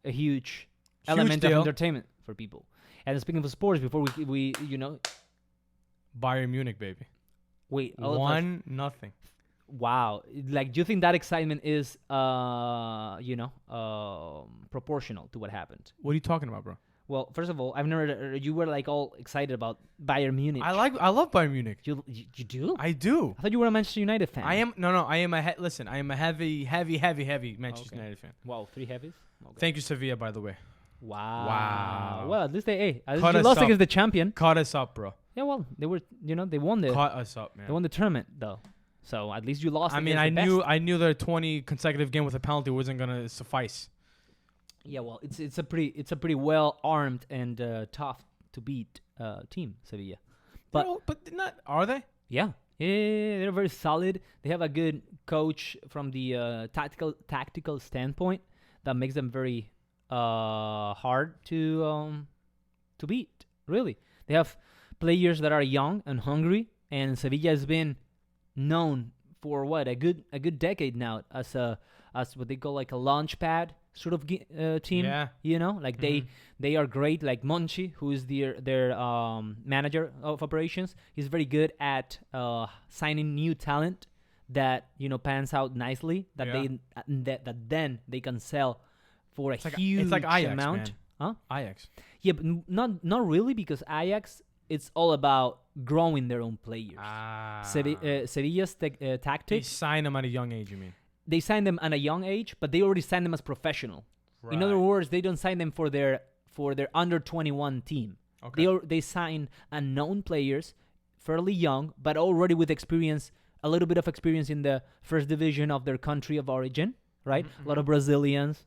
a huge element deal. of entertainment for people. And speaking of sports, before we Bayern Munich, baby. wait, 1-0. wow, like, do you think that excitement is proportional to what happened? What are you talking about, bro? Well, first of all, I've never. You were like all excited about Bayern Munich. I love Bayern Munich. You do? I do. I thought you were a Manchester United fan. I am I am a listen. I am a heavy Manchester United fan. Wow, 3 heavies. Okay. Thank you, Sevilla, by the way. Wow. Well, at least they Caught you us lost up. against the champion. Caught us up, bro. Yeah, well, they were. They won the. Caught us up, man. They won the tournament though. So at least you lost. I mean, against I knew their 20 consecutive game with a penalty wasn't gonna suffice. Yeah, well, it's a pretty well armed and tough to beat team, Sevilla. But not are they? yeah, they're very solid. They have a good coach from the tactical standpoint that makes them very hard to beat. Really, they have players that are young and hungry, and Sevilla has been known for a good decade now as what they call like a launch pad sort of team. Yeah. Like they are great. Like Monchi, who is their manager of operations, he's very good at signing new talent that pans out nicely. That that then they can sell for huge it's like Ajax, amount. man. Huh? Ajax. Yeah, but not really, because Ajax, it's all about growing their own players. Sevilla's They tactics, sign them at a young age, you mean? they sign them at a young age, but they already sign them as professional. Right. In other words, they don't sign them for their under 21 team. Okay. They sign unknown players, fairly young, but already with experience, a little bit of experience in the first division of their country of origin, right? Mhm, A lot of Brazilians,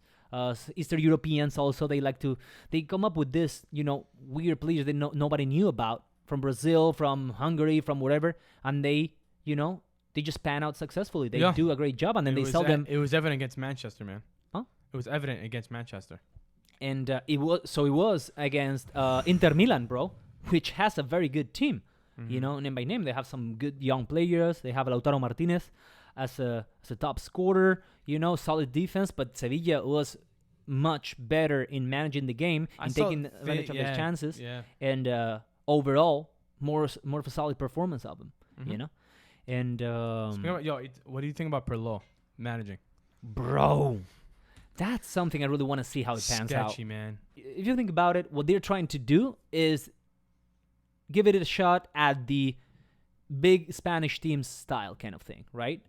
Eastern Europeans also. They come up with this, weird players that nobody knew about from Brazil, from Hungary, from wherever, and they just pan out successfully. They do a great job, and then they sell them. It was evident against Manchester, man. Huh? It was evident against Manchester. And it was against Inter Milan, bro, which has a very good team. Mhm. Name by name, they have some good young players. They have Lautaro Martinez as a top scorer. Solid defense, but Sevilla was much better in managing the game and taking advantage of their chances. Yeah. And overall, more of a solid performance of them. Mhm. And What do you think about Pirlo managing? bro, that's something I really want to see how it pans out. Sketchy, man. If you think about it, what they're trying to do is give it a shot at the big Spanish teams style kind of thing, right?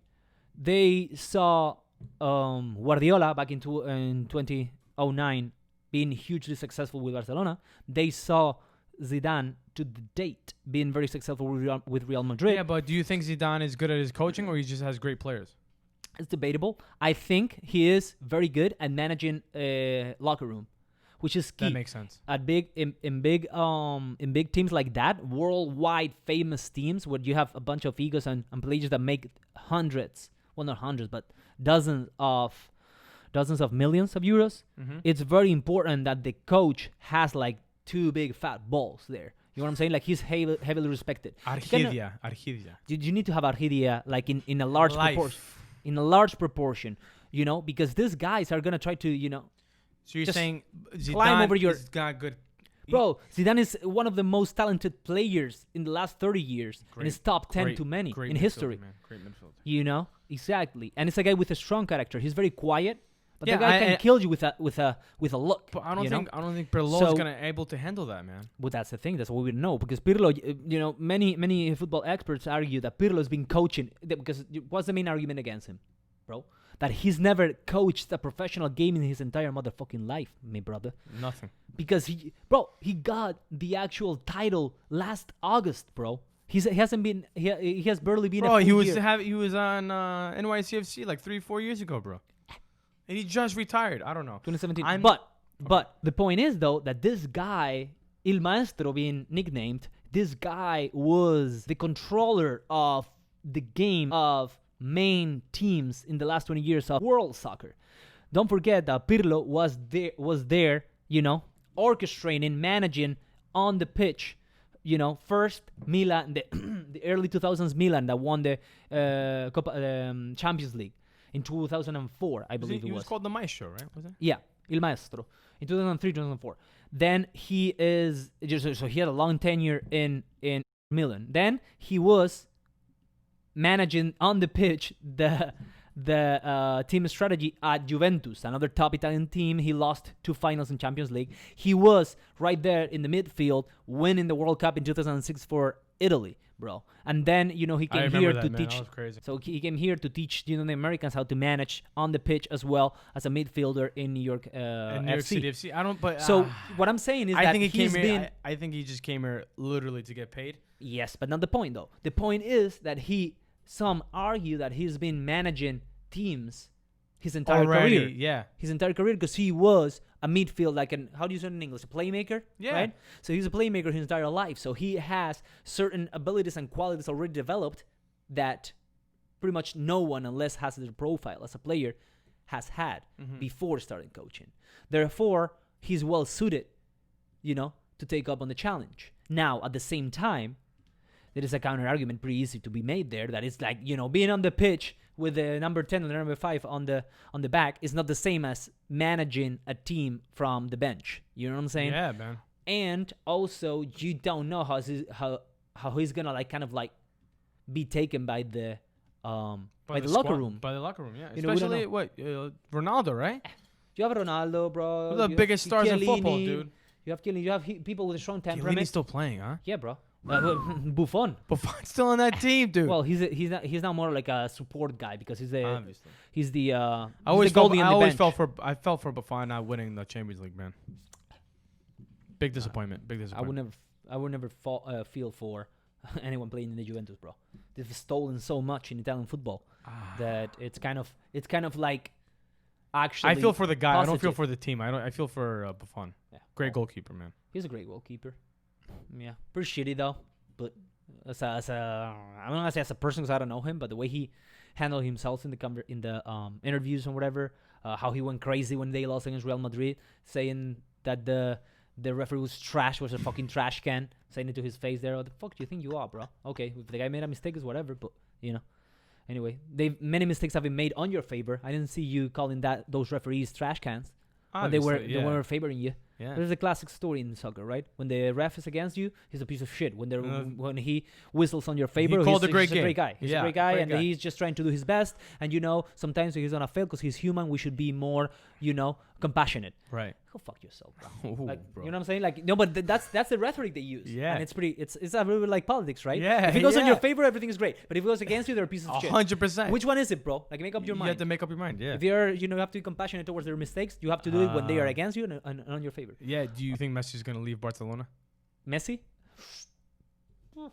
They saw Guardiola back in 2009 being hugely successful with Barcelona. They saw Zidane to the date being very successful with Real Madrid. Yeah, but do you think Zidane is good at his coaching, or he just has great players? It's debatable. I think he is very good at managing a locker room, which is key. That makes sense. At in big teams like that, worldwide famous teams where you have a bunch of egos and players that make hundreds, well, not hundreds, but dozens of millions of euros. Mm-hmm. It's very important that the coach has like 2 big fat balls there. You know what I'm saying? Like, he's heavily respected. Argidia. You need to have Argidia like in a large proportion. In a large proportion, because these guys are gonna try to, So you're just saying climb Zidane over your- is not good? bro. Zidane is one of the most talented players in the last 30 years, and is top 10 to many great in history. midfielder, man. Great midfielder. Exactly, and it's a guy with a strong character. He's very quiet, but Yeah, the guy can kill you with a look. But I don't think Pirlo So- is gonna able to handle that, man. But that's the thing. That's what we know, because Pirlo, many football experts argue that Pirlo has been coaching, because what's the main argument against him, bro? That he's never coached a professional game in his entire motherfucking life, my brother. Nothing. Because he got the actual title last August, bro. He hasn't been. He has barely been. Bro, a he full was year. he was on NYCFC like 3-4 years ago, bro. And he just retired. I don't know. 2017. But the point is, though, that this guy, Il Maestro being nicknamed, this guy was the controller of the game of main teams in the last 20 years of world soccer. Don't forget that Pirlo was there, orchestrating, managing on the pitch. First Milan, the early 2000s Milan that won the Champions League in 2004, I believe it was. He was called the Maestro, right? Was it? Yeah, Il Maestro, in 2003, 2004. Then he is so he had a long tenure in Milan. Then he was managing on the pitch the team strategy at Juventus, another top Italian team. He lost 2 finals in Champions League. He was right there in the midfield, winning the World Cup in 2006 for Italy, bro. And then he came here to teach. That was crazy. So he came here to teach the Americans how to manage on the pitch as well as a midfielder in New York in New York FC. City FC. I don't. But So what I'm saying is I that think he he's came been. here. I think he just came here literally to get paid. Yes, but not the point though. The point is that some argue that he's been managing teams his entire Already, career. yeah. His entire career because he was a midfield, like how do you say it in English? A playmaker? Yeah. Right? So he's a playmaker his entire life. So he has certain abilities and qualities already developed that pretty much no one, unless has the profile as a player, has had before starting coaching. Therefore, he's well suited, to take up on the challenge. Now, at the same time, there is a counter argument pretty easy to be made there that it's like, being on the pitch with the number 10 and the number 5 on the back is not the same as managing a team from the bench. You know what I'm saying? Yeah, man. And also, you don't know how he's gonna be taken by the locker room. By the locker room, yeah. We don't Especially know. Ronaldo, right? You have Ronaldo, bro. One of the You biggest have stars in Chiellini. football, dude. You have Chiellini. You have people with a strong temperament. Chiellini's still playing, huh? Yeah, bro. Buffon. Buffon's still on that team, dude. Well, he's now more like a support guy because he's the Obviously. I I bench. felt for Buffon not winning the Champions League, man. Big disappointment. Big disappointment. I would never feel for anyone playing in the Juventus, bro. They've stolen so much in Italian football that it's kind of like actually. I feel for the guy. positive. I don't feel for the team. I feel for Buffon. Yeah. Great goalkeeper, man. He's a great goalkeeper. Yeah, pretty shitty though. But I'm not gonna say as a person because I don't know him, but the way he handled himself in the interviews and whatever, how he went crazy when they lost against Real Madrid, saying that the referee was trash, was a fucking trash can, saying it to his face there. What the fuck do you think you are, bro? Okay, if the guy made a mistake, is whatever, but Anyway, many mistakes have been made on your favor. I didn't see you calling those referees trash cans. When they were favoring you. Yeah. There's a classic story in soccer, right? When the ref is against you, he's a piece of shit. When he whistles on your favor, called he's a great guy. He's a great guy, and he's just trying to do his best. And sometimes he's gonna fail because he's human. We should be more, compassionate. Right. Go fuck yourself, bro. Ooh, bro. You know what I'm saying? Like, no, but that's the rhetoric they use. Yeah. And it's a little bit like politics, right? Yeah. If it goes on your favor, everything is great. But if it goes against you, they're a piece of shit. 100%. Which one is it, bro? Like, make up your mind. You have to make up your mind. Yeah. If you're, you have to be compassionate towards their mistakes. You have to do it when they are against you and on your favor. Yeah. Do you think Messi's gonna leave Barcelona? Messi? I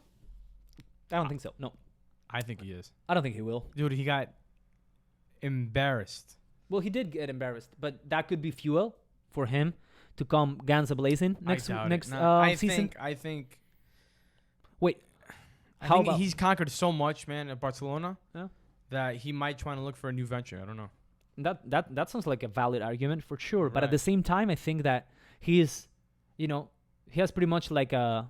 don't think so. No, I think he is. I don't think he will. Dude, he got embarrassed. Well, he did get embarrassed, but that could be fuel for him to come guns a-blazing next season. I think. Wait, I how think about he's conquered so much, man, at Barcelona. Yeah. That he might try to look for a new venture. I don't know. that sounds like a valid argument for sure. But at Right. the same time, I think that he is, he has pretty much like a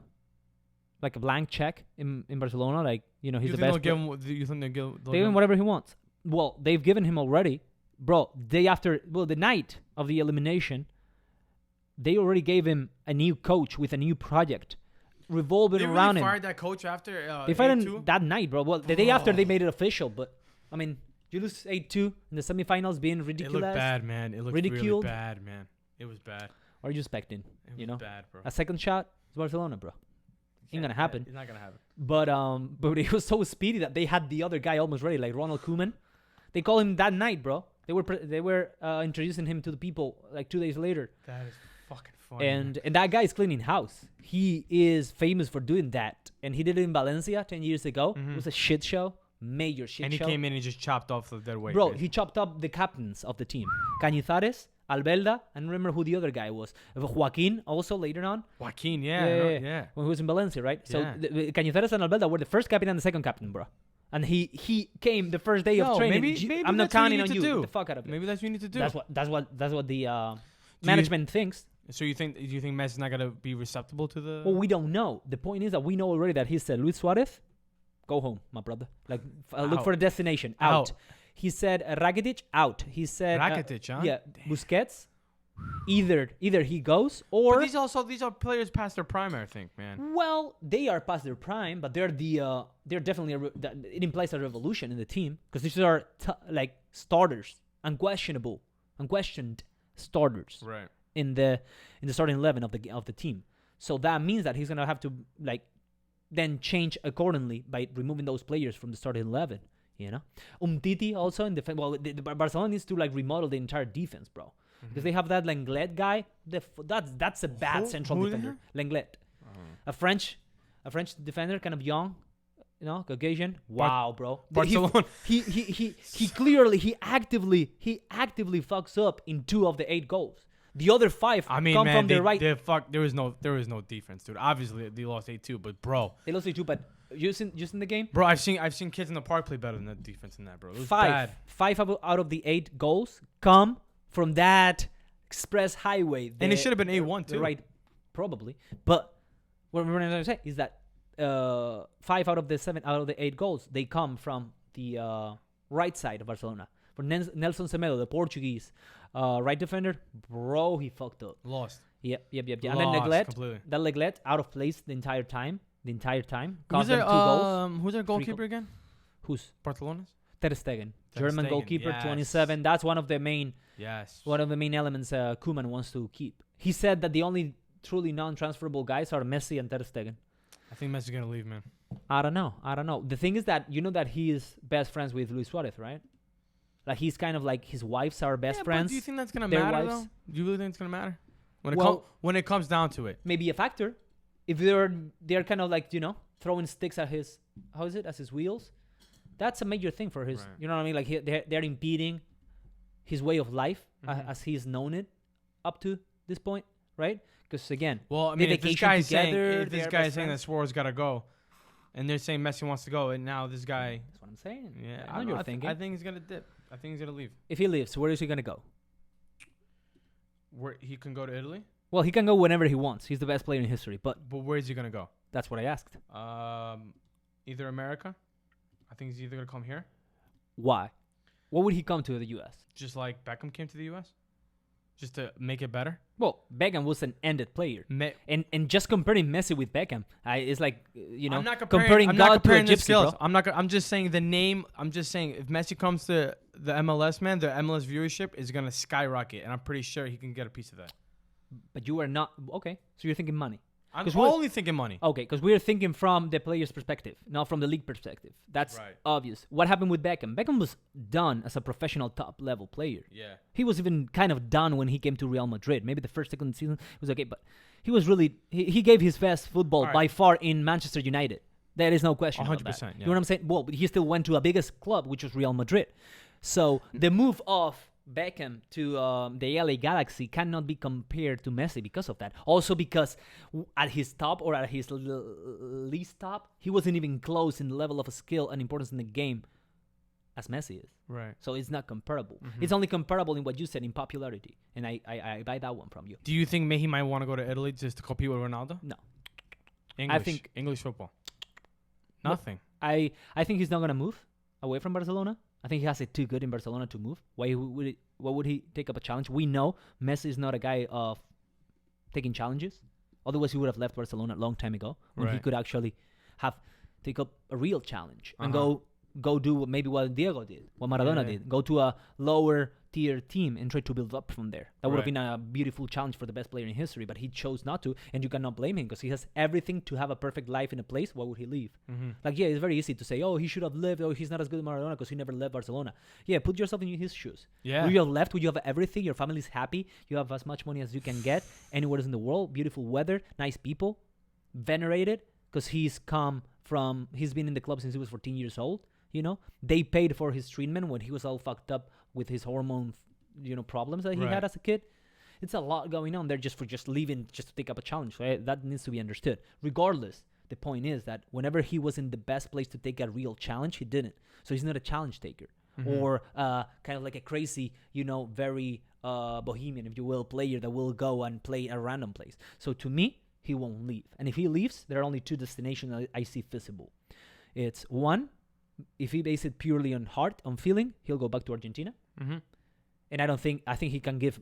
blank check in Barcelona. Like, he's You the think best. they'll give him? You think they'll give? They give him whatever he wants. Well, they've given him already, bro. The night of the elimination, they already gave him a new coach with a new project revolving They around really him. fired that coach after. They fired 8-2? him that night, bro. Well, the day after they made it official, but I mean, you lose 8-2 in the semifinals, being It ridiculous. looked bad, man. It looked ridiculed. really bad, man. It was bad. What are you expecting? It was bad, bro. A second shot, it's Barcelona, bro. Ain't gonna happen. It's not gonna happen. But it was so speedy that they had the other guy almost ready, like Ronald Koeman. They called him that night, bro. They were introducing him to the people like 2 days later. That is fucking funny. And that guy is cleaning house. He is famous for doing that. And he did it in Valencia 10 years ago. It was a shit show. Major shit and he show. came in and just chopped off the dead weight. Bro, basically. he chopped up the captains of the team. Cañizares, Albelda, and remember who the other guy was. Joaquin also later on. Joaquin, Yeah. When he was in Valencia, right? So Yeah. Cañizares and Albelda were the first captain and the second captain, bro. And he came the first day of training. Maybe I'm not that's what counting you on need you. to do. Get the fuck out of it. Maybe that's what you need to do. That's what the management thinks. So do you think Messi's not gonna be receptible to the? Well, we don't know. The point is that we know already that he said, Luis Suarez, go home, my brother. Like, look Out. for a destination. Out. He said, Rakitic, out. He said, Rakitic, huh? Yeah. Busquets, either he goes But or these are players past their prime, I think, man. well, they are past their prime, but they're definitely it implies a revolution in the team because these are like starters, unquestioned starters Right. in the starting 11 of the team. So that means that he's gonna have to like then change accordingly by removing those players from the starting 11. You know, Umtiti also in defense. Well, the Barcelona needs to like remodel the entire defense, bro, because they have that Lenglet guy. That's a bad central who defender. Lenglet, a French defender, kind of young, you know, Caucasian. Wow, bro. Barcelona. He clearly he actively fucks up in 2 of the 8 goals. The other 5 I mean, come man, from the right. there was no defense, dude. Obviously, they lost 8-2, but bro, They lost 2, but just in the game. I've seen kids in the park play better than that defense in that, bro. It was bad. 5 out of the 8 goals come from that express highway. And it should have been 8-1 The too. right, probably. But what we're going to say is that 5 out of the 8 goals, they come from the right side of Barcelona. For Nelson Semedo, the Portuguese right defender, bro, he fucked up. Lost. Yep. And then Lost completely. Lenglet out of place the entire time. Who's Cost their them 2 goals. who's their goalkeeper again? Who's? Barcelona's. Ter Stegen. Ter German Stegen, goalkeeper, yes. 27. That's one of the main Yes. elements Koeman wants to keep. He said that the only truly non-transferable guys are Messi and Ter Stegen. I think Messi's gonna leave, man. I don't know. The thing is that you know that he is best friends with Luis Suarez, right? Like he's kind of like his wives are best friends. But do you think that's gonna Their matter wives. though? Do you really think it's gonna matter Well- when it comes down to it? Maybe a factor. If they're kind of like, you know, throwing sticks at his at his wheels. That's a major thing for his. Right. You know what I mean? Like they're impeding his way of life as he's known it up to this point, right? Because again, Well, I they mean, if this vacation guy's together, saying they're that best friends. Suarez gotta go, and they're saying Messi wants to go, and now this guy, That's what I'm saying. yeah, I know you're thinking. I think he's gonna dip. I think he's gonna leave. If he leaves, where is he gonna go? Where he can go to Italy, Well, he can go whenever he wants. He's the best player in history. But but where is he gonna go? that's what I asked. Either America. I think he's either gonna come here, Why? What would he come to the U.S.? just like Beckham came to the U.S., just to make it better. Well, Beckham was an ended player. And just comparing Messi with Beckham, it's like, you know, I'm not comparing I'm God not comparing to a the gypsy, skills. bro. I'm just saying the name. I'm just saying if Messi comes to the MLS, man, the MLS viewership is gonna skyrocket, and I'm pretty sure he can get a piece of that. But you are not. Okay, so you're thinking money. I'm 'Cause we're- only thinking money. Okay, because we're thinking from the player's perspective, not from the league perspective. That's Right. obvious. What happened with Beckham? Beckham was done as a professional top-level player. Yeah. He was even kind of done when he came to Real Madrid. Maybe the first, second season was okay, but he was really he gave his best football All right. by far in Manchester United. There is no question. 100%, About that. yeah. You know what I'm saying? Well, but he still went to a biggest club, which was Real Madrid. So the move of Beckham to the LA Galaxy cannot be compared to Messi because of that. Also because at his top or at his least top, he wasn't even close in the level of skill and importance in the game as Messi is. Right. So it's not comparable. Mm-hmm. It's only comparable in what you said in popularity. And I buy that one from you. Do you think he might want to go to Italy just to compete with Ronaldo? No. English. think- English football. No. Nothing. I think he's not going to move away from Barcelona. I think he has it too good in Barcelona to move. Why would he take up a challenge? We know Messi is not a guy of taking challenges. Otherwise, he would have left Barcelona a long time ago when he Right. could actually have take up a real challenge and Uh-huh. go do maybe what Diego did, what Maradona Yeah. did. Go to a lower tier team and try to build up from there. That would have Right. been a beautiful challenge for the best player in history, but he chose not to, and you cannot blame him because he has everything to have a perfect life in a place. Why would he leave? Mm-hmm. Like, yeah, it's very easy to say, oh, he should have left, oh, he's not as good as Maradona because he never left Barcelona. Yeah, put yourself in his shoes. Yeah. Would you have left? Would you have everything? Your family's happy. You have as much money as you can get anywhere else in the world. Beautiful weather, nice people, venerated because he's been in the club since he was 14 years old. You know, they paid for his treatment when he was all fucked up with his hormone, problems that he Right. had as a kid. It's a lot going on there just leaving just to take up a challenge. Right? That needs to be understood. Regardless, the point is that whenever he was in the best place to take a real challenge, he didn't. So he's not a challenge taker or kind of like a crazy, very bohemian, if you will, player that will go and play a random place. So to me, he won't leave. And if he leaves, there are only two destinations I see feasible. It's one, if he bases it purely on heart, on feeling, he'll go back to Argentina. Mm-hmm. And I think he can give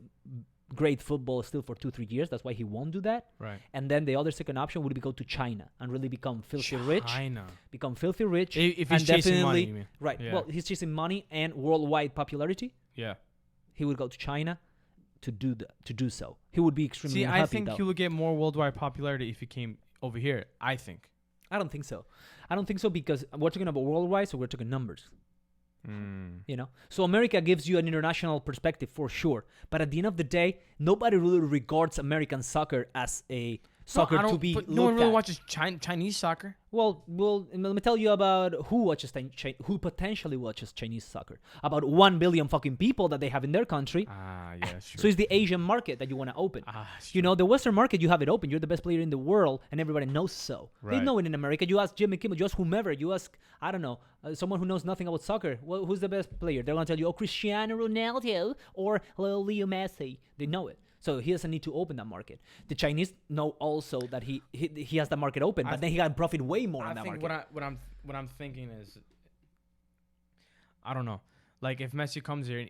great football still for 2-3 years. That's why he won't do that. Right. And then the other second option would be go to China and really become filthy rich. China. Become filthy rich. If he's and chasing money, definitely- you mean? Right. Yeah. Well, he's chasing money and worldwide popularity. Yeah. He would go to China to do so. He would be extremely See, unhappy, I think though. he would get more worldwide popularity if he came over here. I think. I don't think so. I don't think so because we're talking about worldwide, so we're talking numbers. You know, so America gives you an international perspective for sure, but at the end of the day, nobody really regards American soccer as a soccer to be But looked no one really at. watches Chinese soccer. Well, let me tell you about who potentially watches Chinese soccer. About 1 billion fucking people that they have in their country. Ah, yeah, sure. So it's the Asian market that you want to open. That's You true. know, the Western market, you have it open. You're the best player in the world, and everybody knows so. They Right. know it in America. You ask Jimmy Kimmel, you ask whomever, you ask, I don't know, someone who knows nothing about soccer. Well, who's the best player? They're going to tell you, oh, Cristiano Ronaldo or Leo Messi. They know it. So he doesn't need to open that market. The Chinese know also that he has the market open, but then he got profit way more I on that think market. what I'm thinking is, I don't know, like if Messi comes here,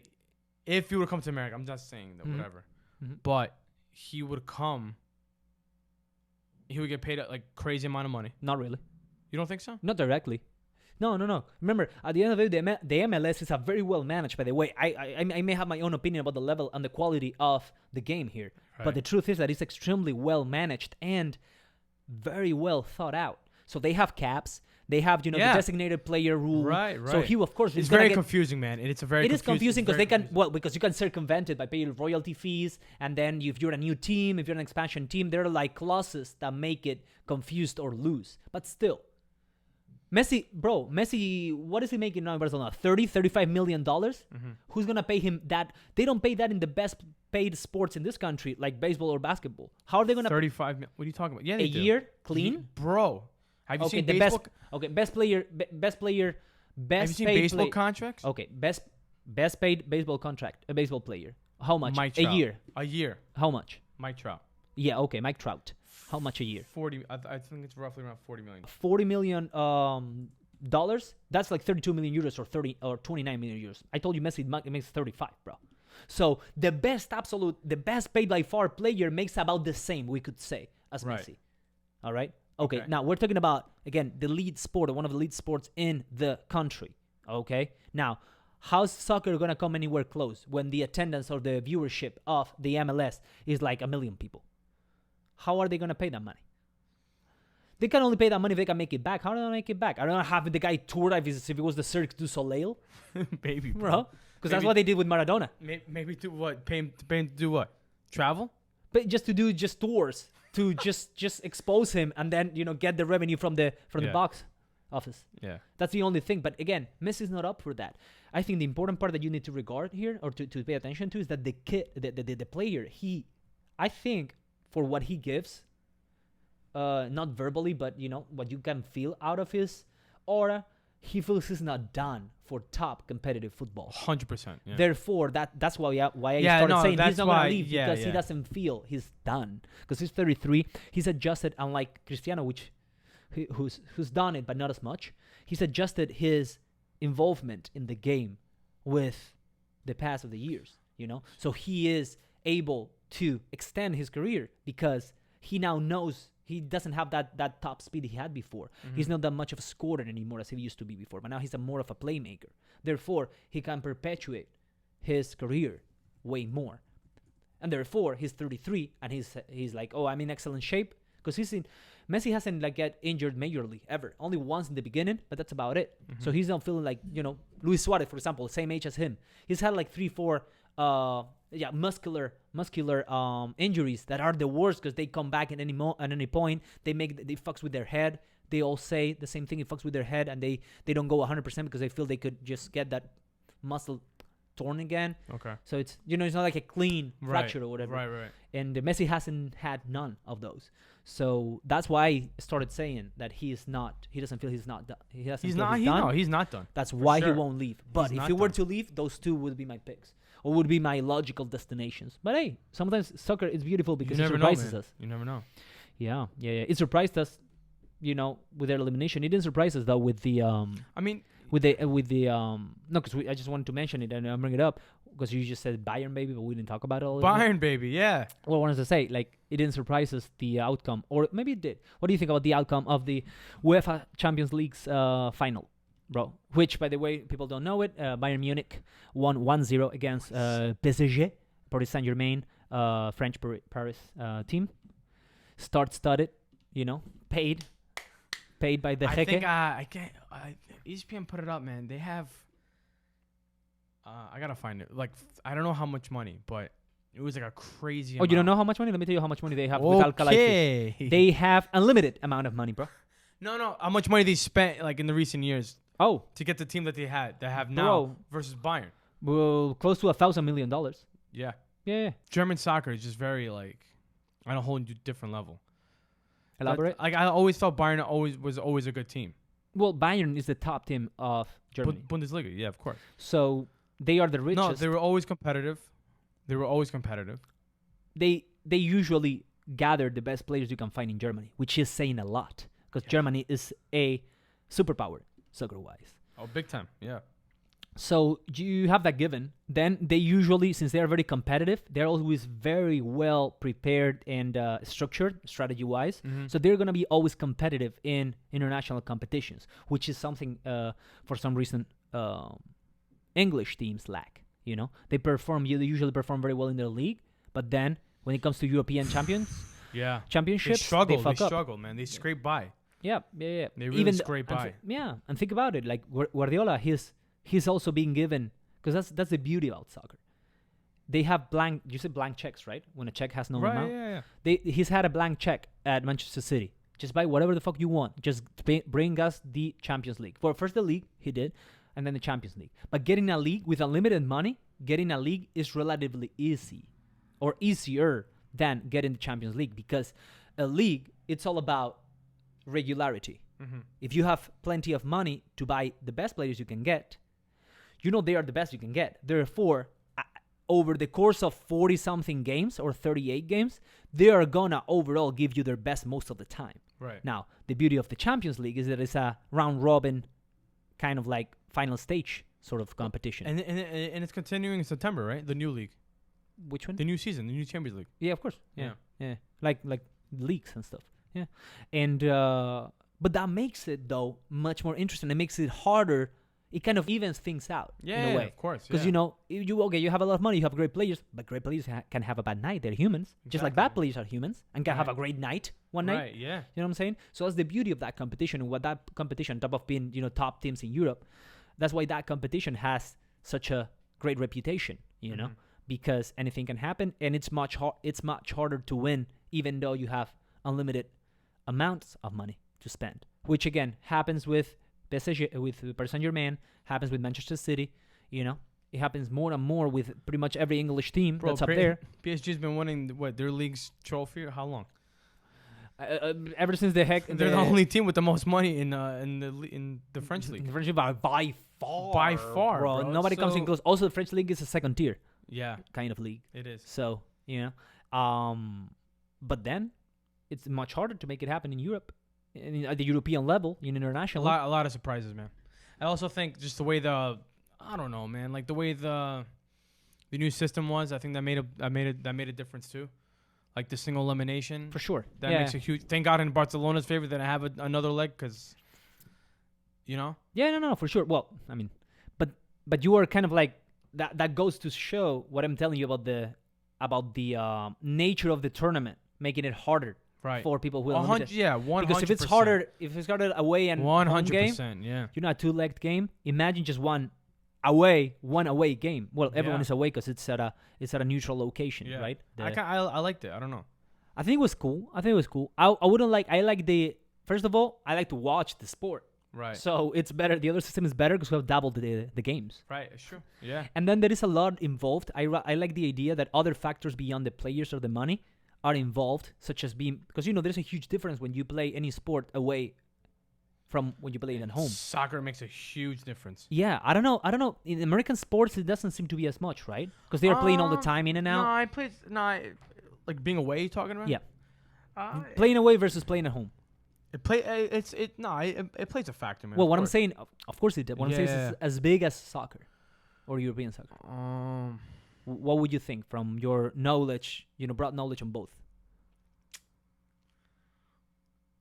if he would come to America, I'm just saying that Mhm. whatever, Mhm. but he would come, he would get paid a like crazy amount of money. Not really. You don't think so? Not directly. No. Remember, at the end of the day, the MLS is a very well managed. By the way, I may have my own opinion about the level and the quality of the game here, but Right. the truth is that it's extremely well managed and very well thought out. So they have caps. They have the Yeah. designated player rule. Right. So he, of course, It's is gonna very get, confusing, man. It's a very. it is confusing because very they can confusing. because you can circumvent it by paying royalty fees, and then if you're a new team, if you're an expansion team, there are like clauses that make it confused or loose. But still, Messi, what is he making now in Barcelona? $35 million? Mhm. Who's gonna pay him that? They don't pay that in the best paid sports in this country, like baseball or basketball. How are they gonna 35 mil- What are you talking about? Yeah, a they do. year clean? Bro. Have you Okay, seen the baseball? best. Okay, best player, best player, best Have you seen paid baseball play- contracts? Okay, best paid baseball contract, a baseball player. How much? Mike A Trout. year. A year. How much? Mike Trout. Yeah, okay, Mike Trout. How much a year? 40. I think it's roughly around 40 million. $40 million dollars. That's like 32 million euros or 29 million euros. I told you Messi makes 35, bro. So the best paid by far player makes about the same, we could say, as Right. Messi. All right. Okay. Okay. Now we're talking about again the lead sport, or one of the lead sports in the country. Okay. Now, how's soccer gonna come anywhere close when the attendance or the viewership of the MLS is like 1 million people? How are they gonna pay that money? They can only pay that money if they can make it back. How do they make it back? I don't know, have the guy tour if it was the Cirque du Soleil, Baby, bro. Because that's Maybe- what they did with Maradona. Maybe do what? Pay him to do what? Travel? But just to do just tours to just expose him and then get the revenue from the Yeah. box office. Yeah. That's the only thing. But again, Messi's not up for that. I think the important part that you need to regard here or to pay attention to is that the player, I think for what he gives, not verbally, but what you can feel out of his aura, he feels he's not done for top competitive football. 100%. Yeah. Therefore, that's why I Yeah, started no, saying he's that's not gonna why- leave yeah, because he yeah. doesn't feel he's done. Because he's 33, he's adjusted. Unlike Cristiano, who's done it but not as much, he's adjusted his involvement in the game with the pass of the years. So he is able to extend his career because he now knows. He doesn't have that top speed he had before. Mm-hmm. He's not that much of a scorer anymore as he used to be before. But now he's more of a playmaker. Therefore, he can perpetuate his career way more. And therefore, he's 33 and he's like, oh, I'm in excellent shape. Because Messi hasn't get injured majorly ever. Only once in the beginning, but that's about it. Mm-hmm. So he's not feeling like, Luis Suarez, for example, same age as him. He's had 3-4 muscular injuries that are the worst because they come back at any point. They fucks with their head. They all say the same thing. It fucks with their head, and they don't go 100% because they feel they could just get that muscle torn again. Okay. So it's it's not like a clean fracture or whatever. Right. And Messi hasn't had none of those. So that's why I started saying that he doesn't feel he's not done. He's not done. That's why he sure. won't leave. But He's if not he were done. to leave, those two would be my picks. Or would be my logical destinations. But hey, sometimes soccer is beautiful because it surprises us. You never know. Yeah. It surprised us, with their elimination. It didn't surprise us though with the I mean, no, because I just wanted to mention it and bring it up. because you just said Bayern, baby, but we didn't talk about it all. Bayern, baby, yeah. Well, I wanted to say, like, it didn't surprise us, the outcome, or maybe it did. What do you think about the outcome of the UEFA Champions League's final, bro? Which, by the way, people don't know it. Bayern Munich won 1-0 against PSG, Paris Saint-Germain, French Paris team. Start-studded, paid by the I Jeque. think I can't. ESPN put it up, man. They have. I gotta find it. Like, I don't know how much money, but it was like a crazy. Oh, you don't know how much money? Let me tell you how much money they have with Alcalá. Okay. They have unlimited amount of money, bro. No. How much money they spent like in the recent years Oh, to get the team that they have now Bro. versus Bayern? well, close to $1,000 million. Yeah. Yeah. German soccer is just very like on a whole different level. Elaborate. Like I always thought Bayern was always a good team. Well, Bayern is the top team of Germany, Bundesliga, yeah, of course. so they are the richest. No, they were always competitive. They usually gather the best players you can find in Germany, which is saying a lot because Germany is a superpower soccer-wise. Oh, big time, yeah. So you have that given. Then they usually, since they are very competitive, they're always very well prepared and structured strategy-wise. Mm-hmm. So they're going to be always competitive in international competitions, which is something for some reason English teams lack. They usually perform very well in their league, but then when it comes to European championships, They struggle. they fuck They up. struggle, man. They scrape by. Yeah. They really scrape by. And think about it. Like Guardiola, he's also being given, because that's the beauty about soccer. They have blank. You say blank checks, right? When a check has no Right, amount. yeah. He's had a blank check at Manchester City. Just buy whatever the fuck you want. Just bring us the Champions League. First the league he did, and then the Champions League. But getting a league with unlimited money, getting a league is relatively easy, or easier than getting the Champions League, because a league, it's all about regularity. Mm-hmm. If you have plenty of money to buy the best players you can get, they are the best you can get. Therefore, over the course of 40-something games or 38 games, they are gonna overall give you their best most of the time. Right. Now, the beauty of the Champions League is that it's a round-robin kind of like final stage sort of competition. And it's continuing in September, right? The new league, Which one? the new season, the new Champions League. Yeah, of course. Yeah. Yeah. Like leagues and stuff. Yeah. And but that makes it though much more interesting. It makes it harder. It kind of evens things out in a way. Of course. Because you have a lot of money, you have great players, but great players can have a bad night. They're humans, just like bad Exactly. players are humans, and can have a great night one night. Right. Yeah. You know what I'm saying? So that's the beauty of that competition, and what that competition, on top of being top teams in Europe, that's why that competition has such a great reputation. Mhm. Because anything can happen, and it's much harder to win, even though you have unlimited amounts of money to spend. Which again happens with PSG, with Paris Saint-Germain, happens with Manchester City. It happens more and more with pretty much every English team that's up there. PSG's been winning their league's trophy. How long? Ever since They're the only team with the most money in the French league. The French league by far. By far, bro. Nobody comes in So- close. Also, the French league is a second tier Yeah, kind of league. it is. So but then it's much harder to make it happen in Europe, at the European level, international. A lot of surprises, man. I also think just the way I don't know, man. Like the way the new system was, I think that made a difference too. Like the single elimination. For sure. That makes a huge. Thank God in Barcelona's favor that I have another leg, because, Yeah, no, for sure. Well, I mean, but you are kind of like that. That goes to show what I'm telling you about the nature of the tournament, making it harder right for people who are limited. 100%. Because if it's harder away and home game, 100%. Yeah. a two-legged game. Imagine just one away game. Well, everyone Yeah. is away because it's at a neutral location, Yeah. right? I liked it. I don't know. I think it was cool. I wouldn't like. I like first of all, I like to watch the sport. Right. So it's better. The other system is better because we have doubled the games. Right. It's true. Yeah. And then there is a lot involved. I like the idea that other factors beyond the players or the money are involved, such as because there's a huge difference when you play any sport away from when you play it at home. Soccer makes a huge difference. Yeah, I don't know. In American sports, it doesn't seem to be as much, right? Because they are playing all the time in and out. Like being away. You talking about? Yeah. Playing away versus playing at home. It plays a factor, man. Well, of what I'm course. saying, of course it did. What I'm saying is Yeah. it's as big as soccer. or European soccer? Um, What would you think from your knowledge, broad knowledge on both?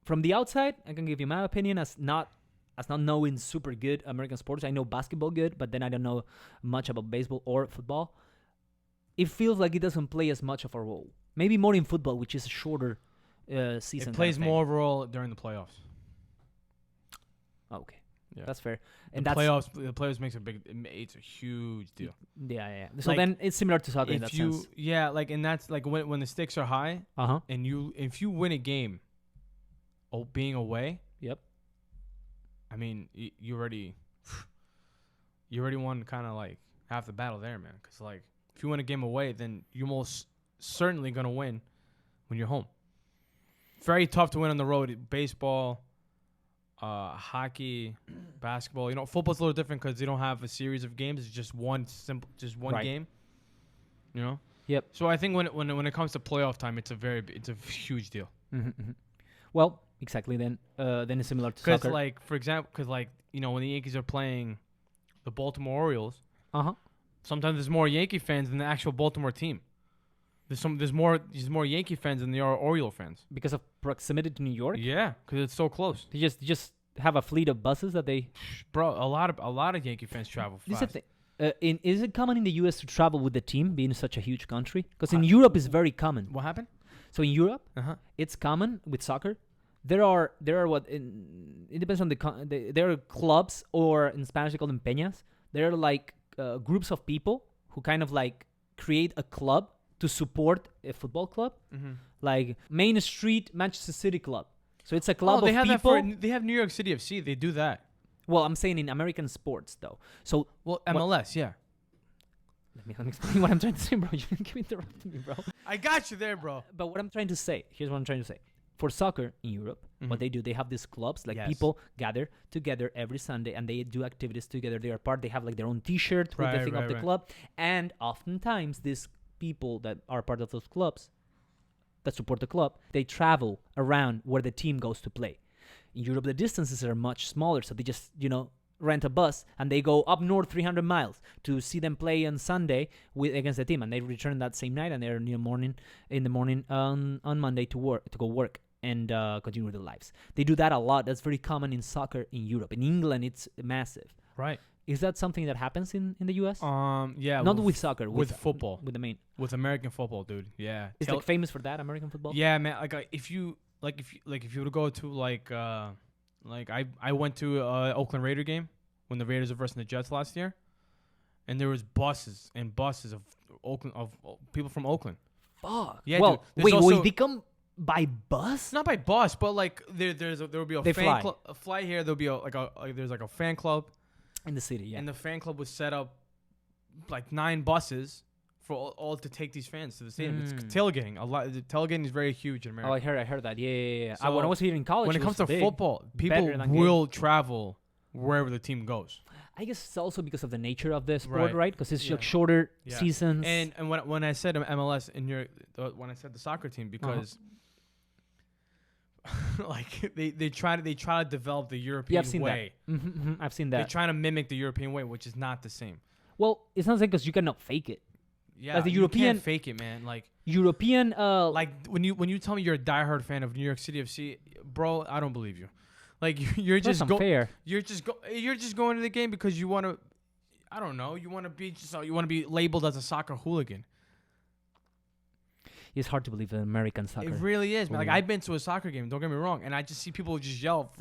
From the outside, I can give you my opinion as not knowing super good American sports. I know basketball good, but then I don't know much about baseball or football. It feels like it doesn't play as much of a role. Maybe more in football, which is a shorter season. it plays kind of more of a role during the playoffs. thing. Okay, Yeah. that's fair. The And that's playoffs makes it's a huge deal. yeah. So Like, then it's similar to soccer in that If you sense. and that's like when the stakes are high and if you win a game, being away. Yep. I mean, you already won kind of like half the battle there, man. Because like if you win a game away, then you're most certainly gonna win when you're home. Very tough to win on the road. Baseball, hockey, basketball. Football's a little different because they don't have a series of games. It's just one Right. game. Yep. So I think when it comes to playoff time, it's a huge deal. Well, exactly. Then it's similar to Because soccer. like for example, when the Yankees are playing the Baltimore Orioles, sometimes there's more Yankee fans than the actual Baltimore team. There's more Yankee fans than there are Oriole fans. Because of proximity to New York. Yeah, because it's so close. They just have a fleet of buses that they. Bro, a lot of Yankee fans travel This is fast. the thing. Is it common in the U.S. to travel with the team, being such a huge country? Because in Europe, it's very common. What happened? So in Europe, Uh-huh. it's common with soccer. There are it depends on there are clubs, or in Spanish they call them peñas. There are like groups of people who kind of like create a club to support a football club, like Main Street Manchester City Club. So it's a club they of have people. they have New York City FC. They do that. Well, I'm saying in American sports though. So Well, MLS, yeah. let me explain what I'm trying to say, bro. You keep interrupting me, bro. I got you there, bro. But what I'm trying to say, here's what I'm trying to say. For soccer in Europe, what they do, they have these clubs, like Yes. people gather together every Sunday and they do activities together. They have like their own T-shirt with the Right, thing of right, the right. club. And oftentimes these people that are part of those clubs, that support the club, they travel around where the team goes to play. In Europe, the distances are much smaller, so they just, rent a bus and they go up north 300 miles to see them play on Sunday against the team, and they return that same night, and they're in the morning on Monday to go work and continue their lives. They do that a lot. That's very common in soccer in Europe. In England, it's massive. Right. Is that something that happens in the U.S.? Yeah. Not with soccer, with football. with the main. With American football, dude. Yeah. It's like famous for that, American football. Yeah, man. If you were to go to I went to Oakland Raider game when the Raiders were versus the Jets last year, and there was buses and buses of people from Oakland. Fuck. Yeah, Well, dude. There's wait, also- they come by bus? Not by bus, but like there will be a They fan fly. club. A fly here. There'll be there's like a fan club, In the city, yeah. and the fan club was set up like 9 buses for all to take these fans to the stadium. It's tailgating. Tailgating is very huge in America. I heard that. Yeah. So when I was here in college, when it comes to big. football, people Better than will travel wherever the team goes. I guess it's also because of the nature of the sport, Right. right? Because it's Yeah. like shorter Yeah. seasons. And when I said MLS when I said the soccer team, because like they try to develop the European yeah, I've seen way. that. I've seen They're that. trying to mimic the European way, which is not the same. Well, it's not because you cannot fake it. Yeah, As the you European- can't fake it, man. Like European, when you tell me you're a diehard fan of New York City FC, bro, I don't believe you. Like you're that's just unfair. you're just going to the game because you want to. I don't know. You want to be labeled as a soccer hooligan. It's hard to believe in American soccer. It really is, man. Like Hooligan. I've been to a soccer game. Don't get me wrong, and I just see people just yell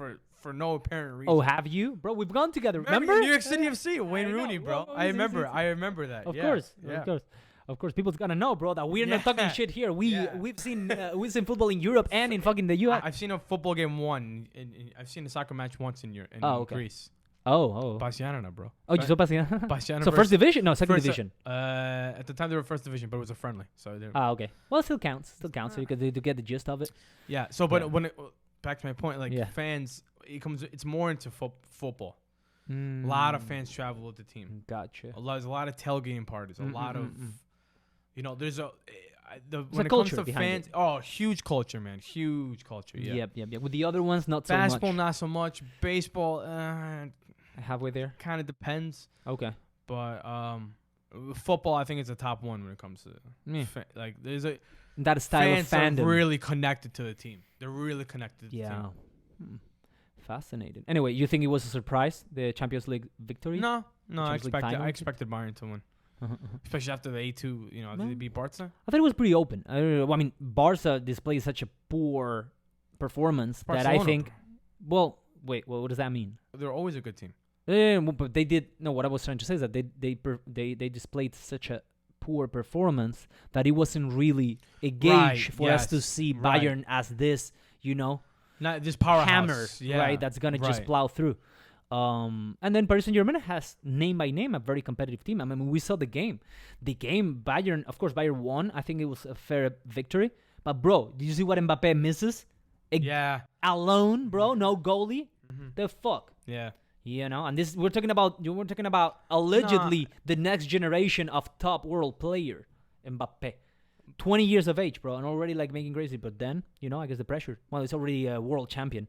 for no apparent reason. Oh, have you, bro? We've gone together. Remember? New York City FC, Wayne I know. Rooney, bro. Well, I easy, remember. easy. I remember that. Of Yeah. course, Yeah. of course. People's gonna know, bro, that we're not talking Yeah. shit here. Yeah. We've seen football in Europe and in fucking the U.S. I've seen a football game I've seen a soccer match once in Okay. Greece. Oh. Barcelona, bro. Oh, you saw Barcelona? Barcelona So first division? No, second first, division. At the time they were first division, but it was a friendly. So Okay. Well, it still counts. So you could to get the gist of it. yeah. So but Yeah. back to my point, like Yeah. fans, it's more into football. A Mm. lot of fans travel with the team. Gotcha. There's a lot of tailgating parties. A lot of, there's when a it comes culture to behind fans, huge culture, man, huge culture. Yeah. Yep. With the other ones, not so Basketball, much. not so much. Baseball, Halfway there. kind of depends. Okay. But football, I think, is the top one when it comes to Yeah. like there's a That style of fans fandom. are really connected to the team. They're really connected to the yeah. team. Hmm. Fascinating. Anyway, you think it was a surprise, the Champions League victory? No, I Champions League expected final? expected Bayern to win, especially after the 8-2. You know, No. they beat Barca. I thought it was pretty open. I mean, Barca displayed such a poor performance that I Barcelona, think. Well, wait. What does that mean? They're always a good team. But they did. No, what I was trying to say is that they displayed such a poor performance that it wasn't really a gauge Right, for us to yes, see right. Bayern as this, Not this powerhouse. hammer, Yeah, right? That's gonna just right. plow through. And then Paris Saint-Germain has name by name a very competitive team. I mean, we saw the game. Bayern, of course, Bayern won. I think it was a fair victory. But bro, did you see what Mbappe misses? Yeah. Alone, bro, no goalie. Mhm. The fuck. Yeah. And this we're talking about allegedly the next generation of top world player, Mbappe. 20 years of age, bro, and already like making crazy. But then, I guess the pressure. Well, he's already a world champion.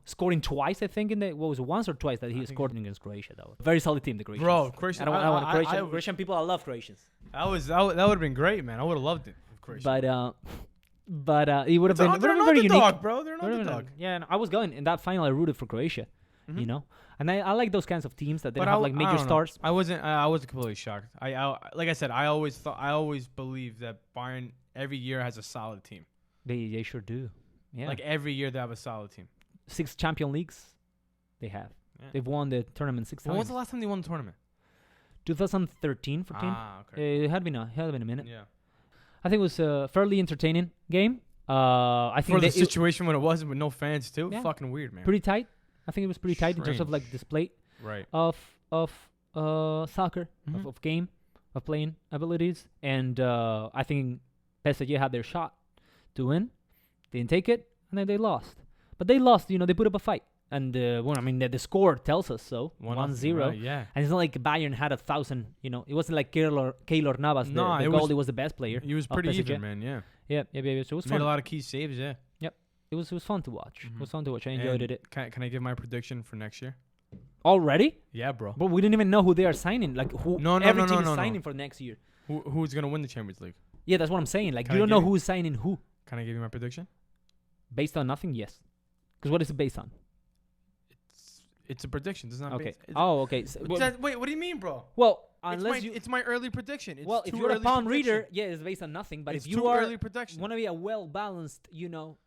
Scoring twice, I think, what was it, once or twice that he scored against Croatia, though. Very solid team, the Croatians. Bro, Croatia. I don't want Croatian people. I love Croatians. That would have been great, man. I would have loved it. If Croatia. But it would have been They're an very unique. underdog, bro. They're an Would've been underdog. Yeah, and I was going in that final. I rooted for Croatia, Mhm. and I like those kinds of teams that they But don't have I like don't major know. stars. I was completely shocked. I like I said, I always believed that Bayern every year has a solid team. They sure do. Yeah, Like every year they have a solid team. 6 Champions Leagues, they have. Yeah. They've won the tournament 6 When times. was the last time they won the tournament? 2013, 14. Ah, okay. It had been a minute. Yeah. I think it was a fairly entertaining game. I think For the it situation when it was with no fans too, Yeah. fucking weird, man. pretty tight. I think it was pretty tight in terms of like Strange. display Right. of soccer, Mhm. of game, of playing abilities, and I think PSG had their shot to win. They didn't take it, and then they lost. But they lost. They put up a fight, and the score tells us so. 1-0. Right, yeah. And it's not like Bayern had 1,000. It wasn't like Keylor Navas, No, the it was- goalie was the best player. He was of pretty PSG. even, man. Yeah. Yeah. So it was Made fun. a lot of key saves. Yeah. It was fun to watch. It Mhm. was fun to watch. I enjoyed And it. Can I give my prediction for next year? Already? Yeah, bro. But we didn't even know who they are signing. Like who No, every no, team no, is no, no. signing for next year. Who's gonna win the Champions League? Yeah, that's what I'm saying. Like Can you I don't know give you- who's signing who. Can I give you my prediction? Based on nothing, yes. Because what is it based on? It's a prediction. It's not Okay. based. Okay. Wait, what do you mean, bro? Well, unless it's my early prediction. It's if too you're a early palm prediction. reader, yeah, it's based on nothing. But It's if you too are early prediction. want to be a well balanced,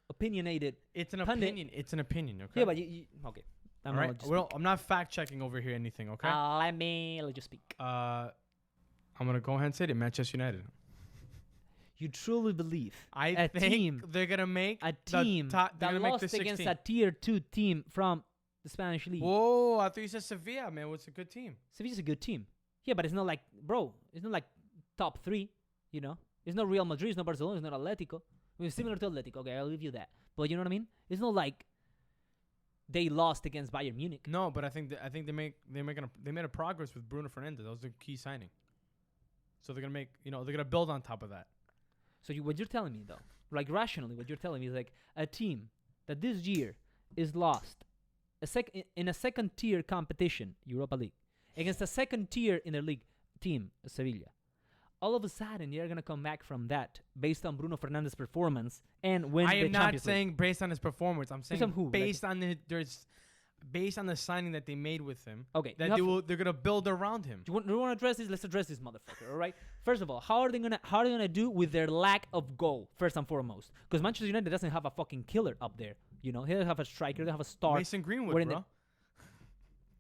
opinionated. It's an pundit. opinion. It's an opinion. Okay. Yeah, but you okay. I'm All not right. Well, I'm not fact checking over here anything. Okay. let me just speak. I'm gonna go ahead and say it. Manchester United. You truly believe I A think team- they're gonna make a the team top, they're that gonna make lost the against 16. a tier 2 team from the Spanish league? Whoa! I thought you said Sevilla, man. What's a good team? Sevilla's a good team. Yeah, but it's not like, bro, it's not like top 3, It's not Real Madrid, it's not Barcelona, it's not Atletico. I mean, it's similar to Atletico, okay, I'll give you that. But you know what I mean? It's not like they lost against Bayern Munich. No, but I think they made a progress with Bruno Fernandes. That was the key signing. So they're gonna make they're gonna build on top of that. So what you're telling me, though, like rationally, what you're telling me is like a team that this year is lost in a second tier competition, Europa League, against a second tier in the league team, Sevilla. All of a sudden, they're gonna come back from that based on Bruno Fernandes' performance and win I the am not Champions League. saying based on his performance. I'm saying on who? based on the signing that they made with him. Okay, That they're gonna build around him. Do you want to address this? Let's address this motherfucker. All right. First of all, how are they gonna do with their lack of goal? First and foremost, because Manchester United doesn't have a fucking killer up there. He doesn't have a striker. They have a star. Mason Greenwood, We're in bro.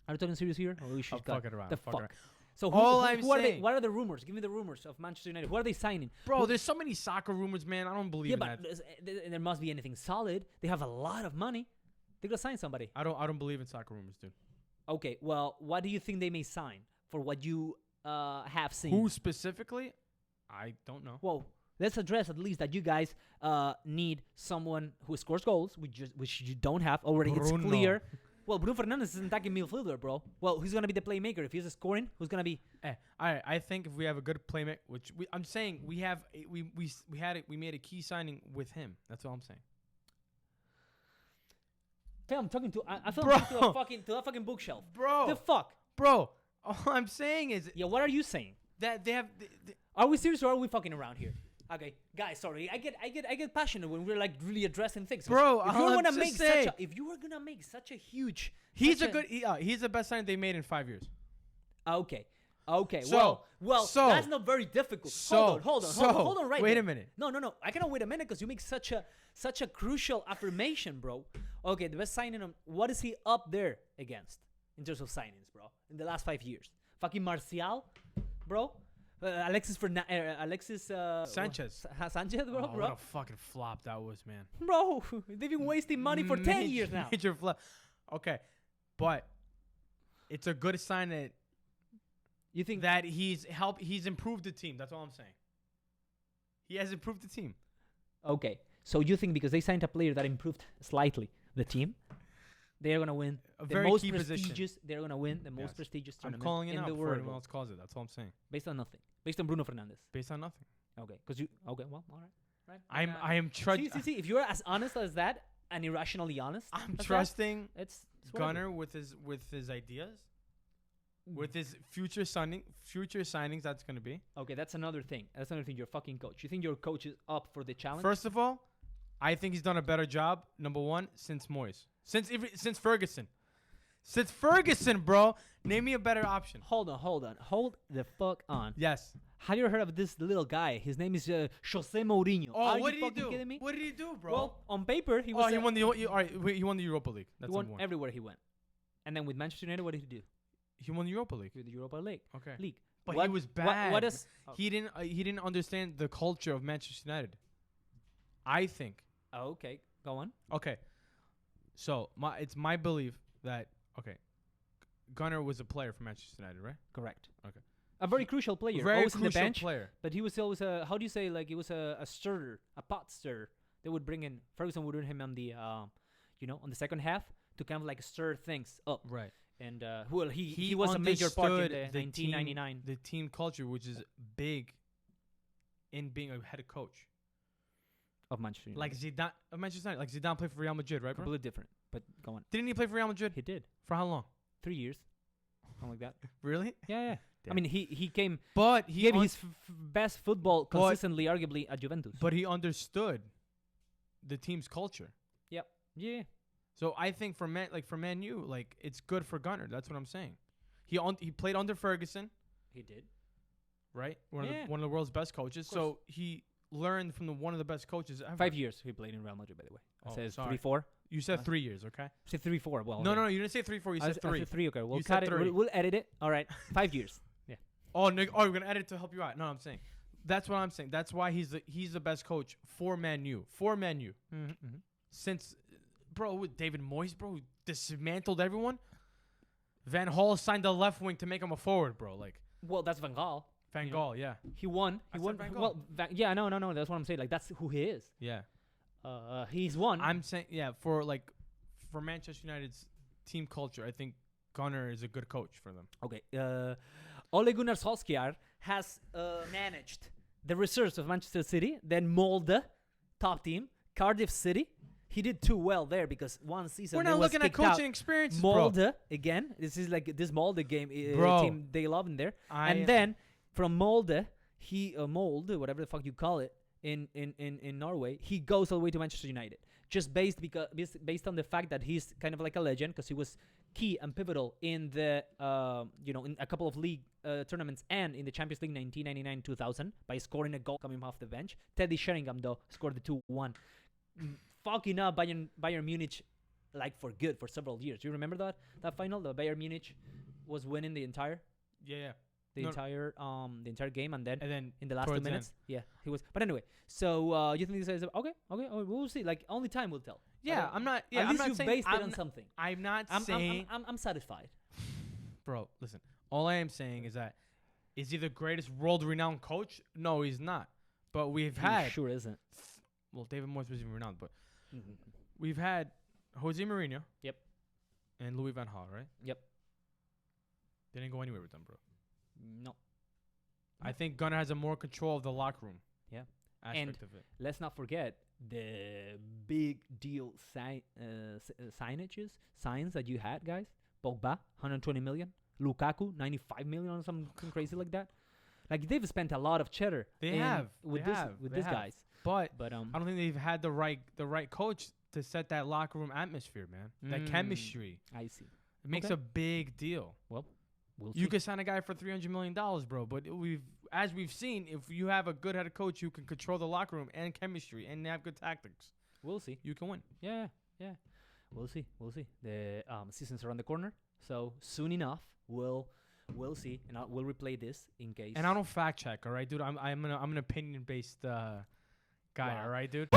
Are you talking serious here? Or we I'm should fucking around. the fucking fuck. around. So All I'm who are they? saying- What are the rumors? Give me the rumors of Manchester United. Who are they signing? Bro, there's so many soccer rumors, man. I don't believe Yeah, in but that. there must be anything solid. They have a lot of money. They're gonna sign somebody. I don't believe in soccer rumors, dude. Okay. Well, what do you think they may sign for what you have seen? Who specifically? I don't know. Well, let's address at least that you guys need someone who scores goals, which you don't have already. It's Bruno. clear. Well, Bruno Fernandes is an attacking midfielder, bro. Well, who's gonna be the playmaker if he's scoring? Who's gonna be? I think if we have a good playmaker, which I'm saying we have, we made a key signing with him. That's all I'm saying. Hey, I'm talking to. I fell Bro. to a fucking bookshelf. Bro, The fuck? bro, All I'm saying is Yeah, what are you saying? that they have. Are we serious or are we fucking around here? Okay, guys, sorry. I get passionate when we're like really addressing things. Bro, if all you're I'm gonna just make saying- if you were gonna make such a huge, He's such a good. He's the best signing they made in 5 years. Okay. So- well, so- that's not very difficult. so- hold on, right wait there. a minute. No. I cannot wait a minute because you make such a crucial affirmation, bro. Okay, the best signing on what is he up there against in terms of signings, bro? In the last 5 years, fucking Martial, bro. Alexis Sanchez. Sanchez, bro, Oh, bro. what a fucking flop that was, man. Bro, they've been wasting money for 10 years now. Major flop. Okay, but it's a good sign that You think that he's improved the team. That's all I'm saying. He has improved the team. Okay, so you think because they signed a player that improved slightly the team, they're gonna win A the very most key position. prestigious. They're gonna win the most Yes. prestigious I'm tournament calling it in out the before world, anyone else calls it. That's all I'm saying. based on nothing, based on Bruno Fernandes. Based on nothing. Okay, because you well, all right. I am trusting. See, if you're as honest as that and irrationally honest, I'm as that, trusting it's whatever. Gunner with his ideas, with his future signings. That's gonna be. Okay, that's another thing. That's another thing. Your fucking coach. You think your coach is up for the challenge? First of all, I think he's done a better job. Number one, since Moyes, since Ferguson. Since Ferguson, bro, name me a better option. Hold the fuck on. Yes. Have you ever heard of this little guy? His name is Jose Mourinho. Oh, Are what you did he fucking do? kidding me? What did he do, bro? Well, on paper, he was. He won the. All right, wait, he won the Europa League. He That's won number one. everywhere he went. And then with Manchester United, what did he do? He won the Europa League. With the Europa League. Okay. League. But What- he was what- bad. what is? Oh, He didn't understand the culture of Manchester United. I think. okay, go on. Okay. So it's my belief that Gunner was a player for Manchester United, right? Correct. Okay. A very crucial player. Very always in the crucial bench, player. but he was always a. How do you say? Like he was a stirrer, a pot stirrer. They would bring in Ferguson would bring him on the, on the second half to kind of like stir things up. Right. And well, he was a major part in the understood 1999. the team culture, which is big in being a head coach. Of Manchester United. Like Zidane, Manchester United. Like Zidane played for Real Madrid, right, bro? completely different. But go on. Didn't he play for Real Madrid? He did For how long? 3 years, something like that. Really? Yeah. I Damn. mean, he came. But He gave his best football But- consistently, arguably at Juventus. but he understood the team's culture. Yep. Yeah. So I think for Man U, like it's good for Gunner. That's what I'm saying. He played under Ferguson, He did. right? Yeah. One of the world's best coaches. So he learned from one of the best coaches ever. 5 years he played in Real Madrid, by the way. I Oh, said sorry. 3-4. You said 3 years, okay? Say 3-4. Well, No, you didn't say 3-4. You I said said 3. 3. Okay, we'll You cut said it. 3. We'll edit it. All right. 5 years. Yeah. Oh, we're gonna edit to help you out. No, I'm saying that's what I'm saying. That's why he's the best coach for Man U. For Man U. Mm-hmm. Since, bro, with David Moyes, bro, who dismantled everyone. Van Gaal signed the left wing to make him a forward, bro. Like Well, that's Van Gaal. Van You Gaal, yeah, He won. I He said won. Van Gaal. Well, no. That's what I'm saying. Like that's who he is. yeah. He's won. I'm saying, yeah, for Manchester United's team culture, I think Gunner is a good coach for them. Okay. Ole Gunnar Solskjaer has managed the reserves of Manchester City, then Molde, top team, Cardiff City. He did too well there because one season We're they not was looking at kicked out. coaching experiences, Molde bro. again. This is like this Molde game Bro. team they love in there. I- And then from Molde, Molde, whatever the fuck you call it, in Norway, he goes all the way to Manchester United. Just based on the fact that he's kind of like a legend because he was key and pivotal in the in a couple of league tournaments and in the Champions League 1999-2000 by scoring a goal coming off the bench. Teddy Sheringham though scored the 2-1. Fucking up Bayern Munich like for good for several years. Do you remember that final? The Bayern Munich was winning the entire Yeah. the No. entire game, and then And then in the last 2 towards the minutes, yeah, he was. But anyway, so you think this is okay? We'll see. Like only time will tell. Yeah, Okay. I'm not. Yeah, At I'm least not you saying. based it I'm on not- something. I'm not I'm saying, I'm satisfied. bro. Listen, all I am saying is that is he the greatest world-renowned coach? No, he's not. But we've He had. sure isn't. Well, David Moyes was even renowned, but Mhm. we've had Jose Mourinho. Yep. And Louis van Gaal, right? Yep. They didn't go anywhere with them, bro. No. I think Gunner has a more control of the locker room. Yeah. Aspect of it. Let's not forget the big deal signs that you had, guys. Pogba, 120 million. Lukaku, 95 million or something crazy like that. Like they've spent a lot of cheddar. They have with they these have. guys. But But I don't think they've had the right coach to set that locker room atmosphere, man. That chemistry. I see. It makes Okay. a big deal. Well, we'll You see. could sign a guy for $300 million, bro. But as we've seen, if you have a good head coach who can control the locker room and chemistry and have good tactics, We'll see. you can win. Yeah. We'll see. The season's around the corner, so soon enough we'll see, and we'll replay this in case. And I don't fact check, all right, dude. I'm an opinion based guy, Wow. all right, dude.